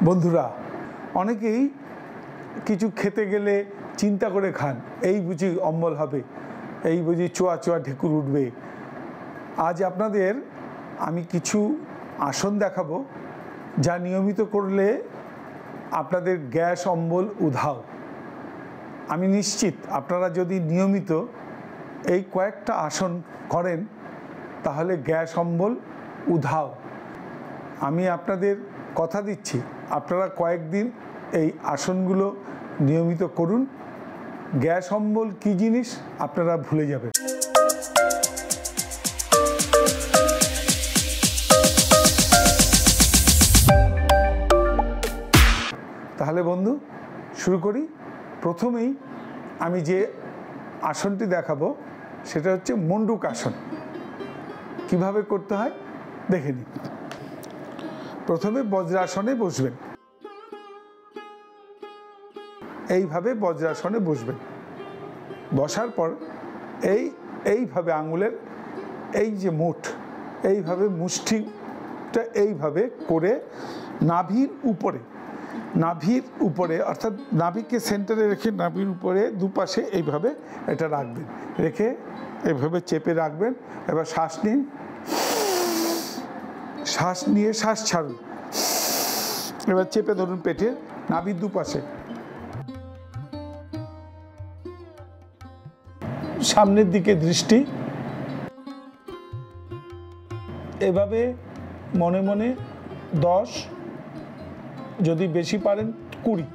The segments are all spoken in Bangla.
বন্ধুরা, অনেকেই কিছু খেতে গেলে চিন্তা করে খান, এই বুঝি অম্বল হবে, এই বুঝি চোয়া চোয়া ঢেকুর উঠবে। আজ আপনাদের আমি কিছু আসন দেখাবো যা নিয়মিত করলে আপনাদের গ্যাস অম্বল উধাও। আমি নিশ্চিত আপনারা যদি নিয়মিত এই কয়েকটা আসন করেন তাহলে গ্যাস অম্বল উধাও। আমি আপনাদের কথা দিচ্ছি, আপনারা কয়েকদিন এই আসনগুলো নিয়মিত করুন, গ্যাস অম্বল কী জিনিস আপনারা ভুলে যাবেন। তাহলে বন্ধু শুরু করি। প্রথমেই আমি যে আসনটি দেখাবো সেটা হচ্ছে মন্ডুক আসন। কিভাবে করতে হয় দেখে নিন। প্রথমে বজ্রাসনে বসবেন, এইভাবে বজ্রাসনে বসবেন। বসার পর এইভাবে আঙুলের এই যে মুঠ, এইভাবে মুষ্টিটা এইভাবে করে নাভির উপরে অর্থাৎ নাভিকে সেন্টারে রেখে নাভির উপরে দুপাশে এইভাবে এটা রাখবেন, রেখে এইভাবে চেপে রাখবেন। এবার শ্বাস নিন, শ্বাস নিয়ে শ্বাস ছাড়ুন। এবার চেপে ধরুন পেটের নাভির দুপাশে, সামনের দিকে দৃষ্টি। এভাবে মনে মনে 10, যদি বেশি পারেন 20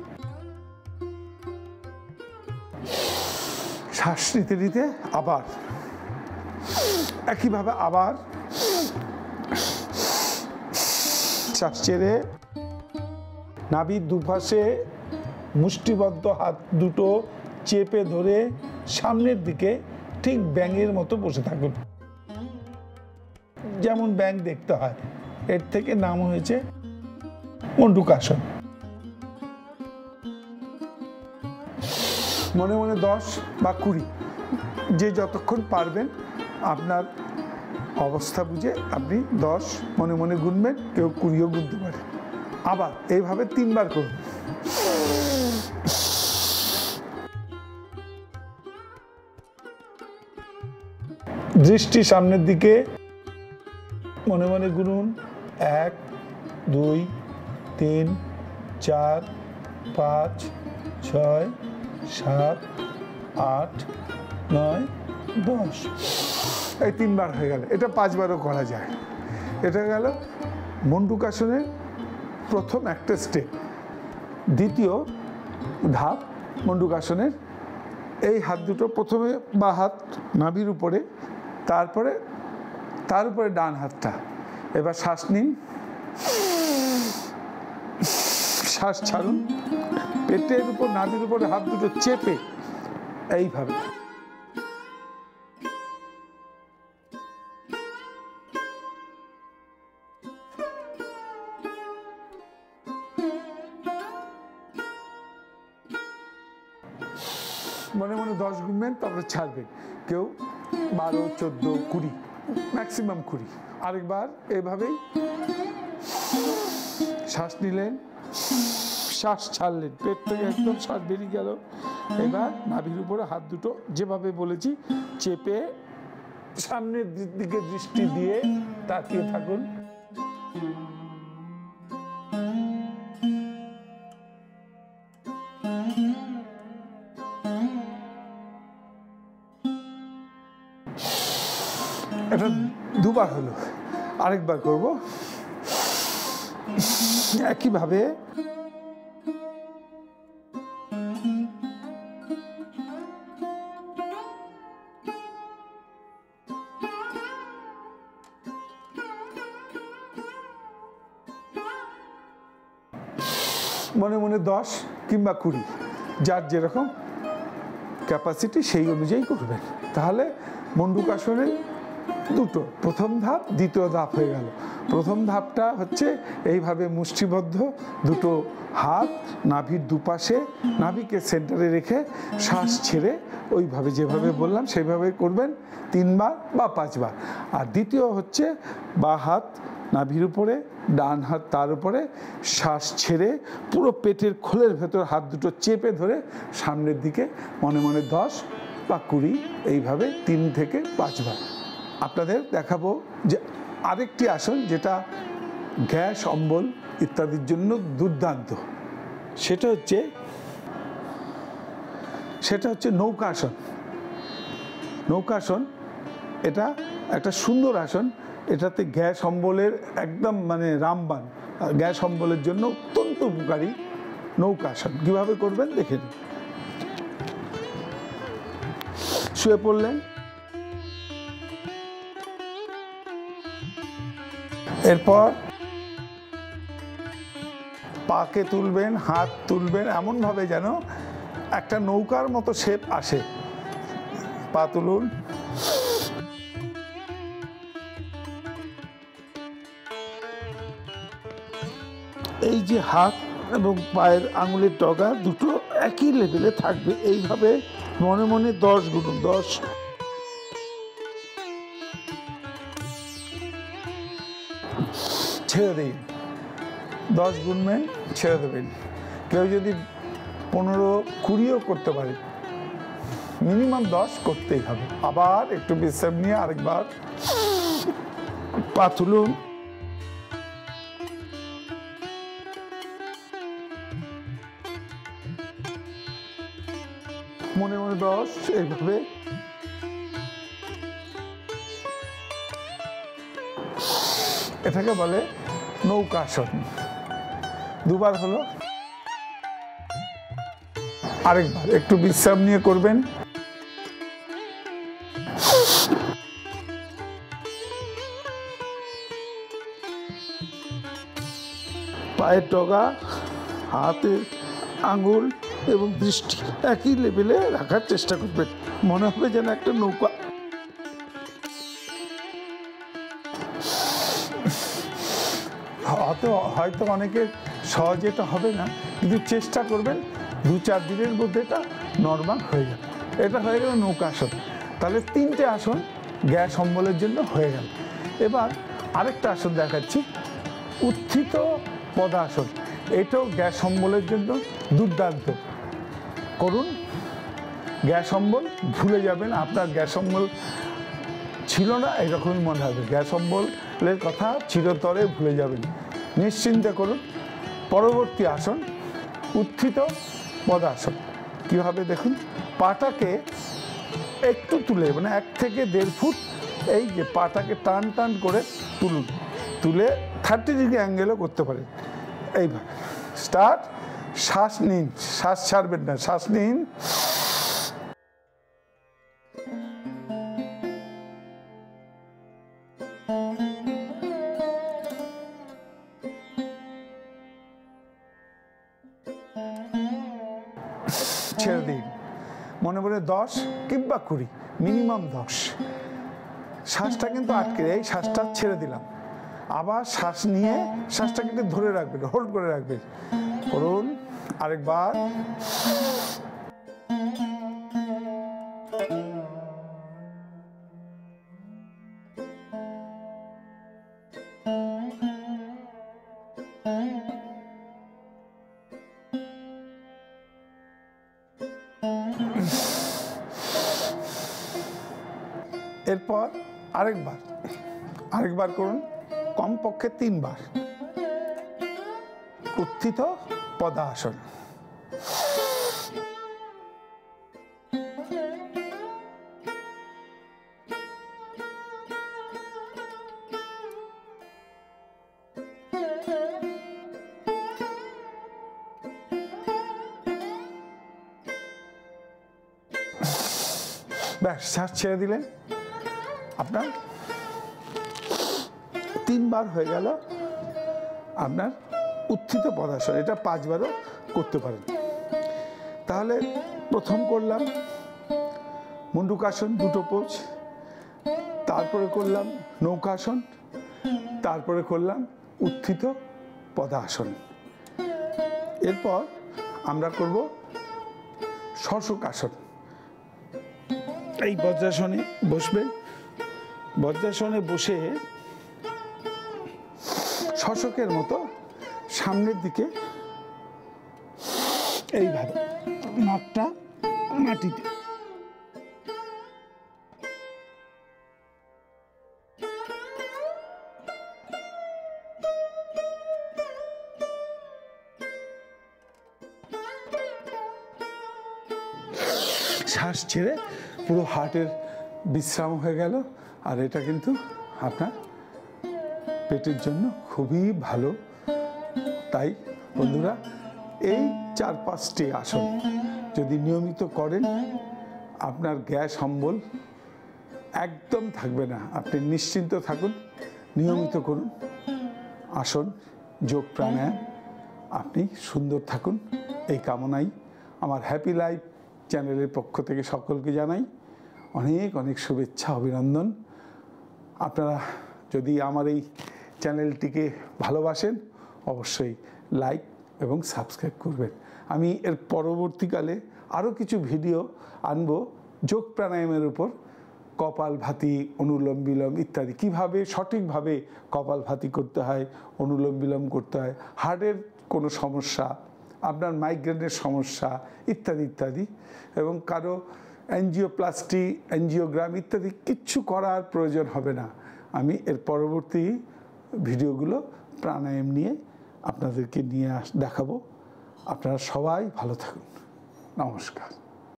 শ্বাস নিতে নিতে আবার একইভাবে আবার শ্বাস ছেড়ে নাভির দুপাশে মুষ্টিবদ্ধ হাত দুটো চেপে ধরে সামনের দিকে ঠিক ব্যাঙের মতো বসে থাকুন, যেমন ব্যাঙ দেখতে হয়। এর থেকে নাম হয়েছে মন্ডুক আসন। মনে মনে 10 বা 20, যে যতক্ষণ পারবেন আপনার অবস্থা বুঝে আপনি 10 মনে মনে গুনবেন, কেউ 20ও গুনতে পারে। আবার এইভাবে 3 বার করুন। দৃষ্টি সামনের দিকে, মনে মনে গুনুন 1, 2, 3, 4, 5, 6, 7, 8, 9, 10। এই 3 বার হয়ে গেল। এটা 5 বারও করা যায়। এটা গেল মন্ডুক আসনের প্রথম একটা স্টেপ। দ্বিতীয় ধাপ মন্ডুক আসনের, এই হাত দুটো প্রথমে বা হাত নাভির উপরে, তার উপরে ডান হাতটা। এবার শ্বাস নিন, শ্বাস ছাড়ুন, পেটের উপর নাভির উপরে হাত দুটো চেপে এইভাবে মনে মনে 10 গুনবেন, তারপরে ছাড়বেন। কেউ 12, 14, 20, ম্যাক্সিমাম 20। আরেকবার এভাবেই শ্বাস নিলেন, শ্বাস ছাড়লেন, পেট থেকে একদম শ্বাস বেরিয়ে গেল। এবার নাভির উপরে হাত দুটো যেভাবে বলেছি চেপে সামনের দিকে দৃষ্টি দিয়ে তাকিয়ে থাকুন। এটা 2 বার হলো, আরেকবার করব একইভাবে। মনে মনে 10 কিংবা 20, যার যেরকম ক্যাপাসিটি সেই অনুযায়ী করবেন। তাহলে মন্ডুক আসনের দুটো, প্রথম ধাপ দ্বিতীয় ধাপ হয়ে গেল। প্রথম ধাপটা হচ্ছে এইভাবে মুষ্টিবদ্ধ দুটো হাত নাভির দুপাশে, নাভিকে সেন্টারে রেখে শ্বাস ছেড়ে ওইভাবে যেভাবে বললাম সেভাবে করবেন 3 বার বা 5 বার। আর দ্বিতীয় হচ্ছে বা হাত নাভির উপরে, ডান হাত তার উপরে, শ্বাস ছেড়ে পুরো পেটের খোলের ভেতর হাত দুটো চেপে ধরে সামনের দিকে মনে মনে 10 বা 20 এইভাবে 3 থেকে 5 বার। আপনাদের দেখাবো যে আরেকটি আসন যেটা গ্যাস, অম্বল ইত্যাদির জন্য দুর্দান্ত, সেটা হচ্ছে নৌকাসন। নৌকাসন এটা একটা সুন্দর আসন। এটাতে গ্যাস অম্বলের একদম মানে রামবাণ, গ্যাস অম্বলের জন্য অত্যন্ত উপকারী নৌকাসন। কীভাবে করবেন দেখে নিন। শুয়ে পড়লেন, এরপর পাকে তুলবেন, হাত তুলবেন এমনভাবে যেন একটা নৌকার মতো শেপ আসে। পা তুলুন, এই যে হাত এবং পায়ের আঙুলের ডগা দুটো একই লেভেলে থাকবে। এইভাবে মনে মনে 10 গুনুন। 10, ছেড়ে দিন। 10 গুনবেন, ছেড়ে দেবেন। কেউ যদি 15-20ও করতে পারে, মিনিমাম 10 করতেই হবে। আবার একটু বিশ্রাম নিয়ে আরেকবার পা তুলুন, মনে মনে 10, এইভাবে। এটাকে বলে নৌকাসন। 2 বার হলো, আরেকবার একটু বিশ্রাম নিয়ে করবেন। পায়ের ডগা, হাতের আঙুল এবং দৃষ্টি একই লেভেলে রাখার চেষ্টা করবেন। মনে হবে যেন একটা নৌকা। হয়তো অনেকের সহজে এটা হবে না, কিন্তু চেষ্টা করবেন। 2-4 দিনের মধ্যে এটা নর্মাল হয়ে যাবে। এটা হয়ে গেল নৌকাসন। তাহলে 3টে আসন গ্যাস অম্বলের জন্য হয়ে গেল। এবার আরেকটা আসন দেখাচ্ছি, উত্থিত পদাসন। এটাও গ্যাস অম্বলের জন্য দুর্দান্ত। করুন। গ্যাস অম্বল ভুলে যাবেন, আপনার গ্যাস অম্বল ছিল না এরকমই মনে হবে। গ্যাস অম্বলের কথা চিরতরে ভুলে যাবেন। নিশ্চিন্তে করুন। পরবর্তী আসন উত্থিত পদাসন। কীভাবে দেখুন, পাটাকে একটু তুলে, মানে 1 থেকে 1.5 ফুট এই যে পাটাকে টান টান করে তুলুন। তুলে 30 ডিগ্রি অ্যাঙ্গেলও করতে পারেন। এইভাবে স্টার্ট। শ্বাস নিন, শ্বাস ছাড়বেন না, শ্বাস নিন। ছেড়ে দিন। মনে মনে 10 কিংবা 20, মিনিমাম 10। শ্বাসটা কিন্তু আটকে, এই শ্বাসটা ছেড়ে দিলাম। আবার শ্বাস নিয়ে শ্বাসটা কিন্তু ধরে রাখবেন, হোল্ড করে রাখবেন। করুন আরেকবার। এরপর আরেকবার করুন, কমপক্ষে 3 বার। উত্থিত পদাসন। ব্যাস, শ্বাস ছেড়ে দিলেন। আপনার 3 বার হয়ে গেল আপনার উত্থিত পদাসন। এটা 5 বারও করতে পারেন। তাহলে প্রথম করলাম মুন্ডুকাসন, 2টো পোজ। তারপরে করলাম নৌকাসন, তারপরে করলাম উত্থিত পদাসন। এরপর আমরা করব শশকাসন। এই বজ্রাসনে বসবেন। বজ্রাসনে বসে শশকের মতো সামনের দিকে এইভাবে নাকটা মাটিতে। শ্বাস ছেড়ে পুরো হার্টের বিশ্রাম হয়ে গেল। আর এটা কিন্তু আপনার পেটের জন্য খুবই ভালো। তাই বন্ধুরা, এই 4-5টি আসন যদি নিয়মিত করেন, আপনার গ্যাস অম্বল একদম থাকবে না। আপনি নিশ্চিন্ত থাকুন, নিয়মিত করুন আসন, যোগ, প্রাণায়াম। আপনি সুন্দর থাকুন এই কামনাই আমার হ্যাপি লাইফ চ্যানেলের পক্ষ থেকে সকলকে জানাই অনেক অনেক শুভেচ্ছা, অভিনন্দন। আপনারা যদি আমার এই চ্যানেলটিকে ভালোবাসেন, অবশ্যই লাইক এবং সাবস্ক্রাইব করবেন। আমি এর পরবর্তীকালে আরও কিছু ভিডিও আনবো যোগ প্রাণায়ামের উপর, কপালভাতি, অনুলোম বিলোম ইত্যাদি, কিভাবে সঠিকভাবে কপালভাতি করতে হয়, অনুলোম বিলোম করতে হয়, হার্টের কোনো সমস্যা, আপনার মাইগ্রেনের সমস্যা ইত্যাদি ইত্যাদি, এবং কারো অ্যাঞ্জিওপ্লাস্টি, অ্যাঞ্জিওগ্রাম ইত্যাদি কিচ্ছু করার প্রয়োজন হবে না। আমি এর পরবর্তী ভিডিওগুলো প্রাণায়াম নিয়ে আপনাদেরকে নিয়ে দেখাবো। আপনারা সবাই ভালো থাকুন। নমস্কার।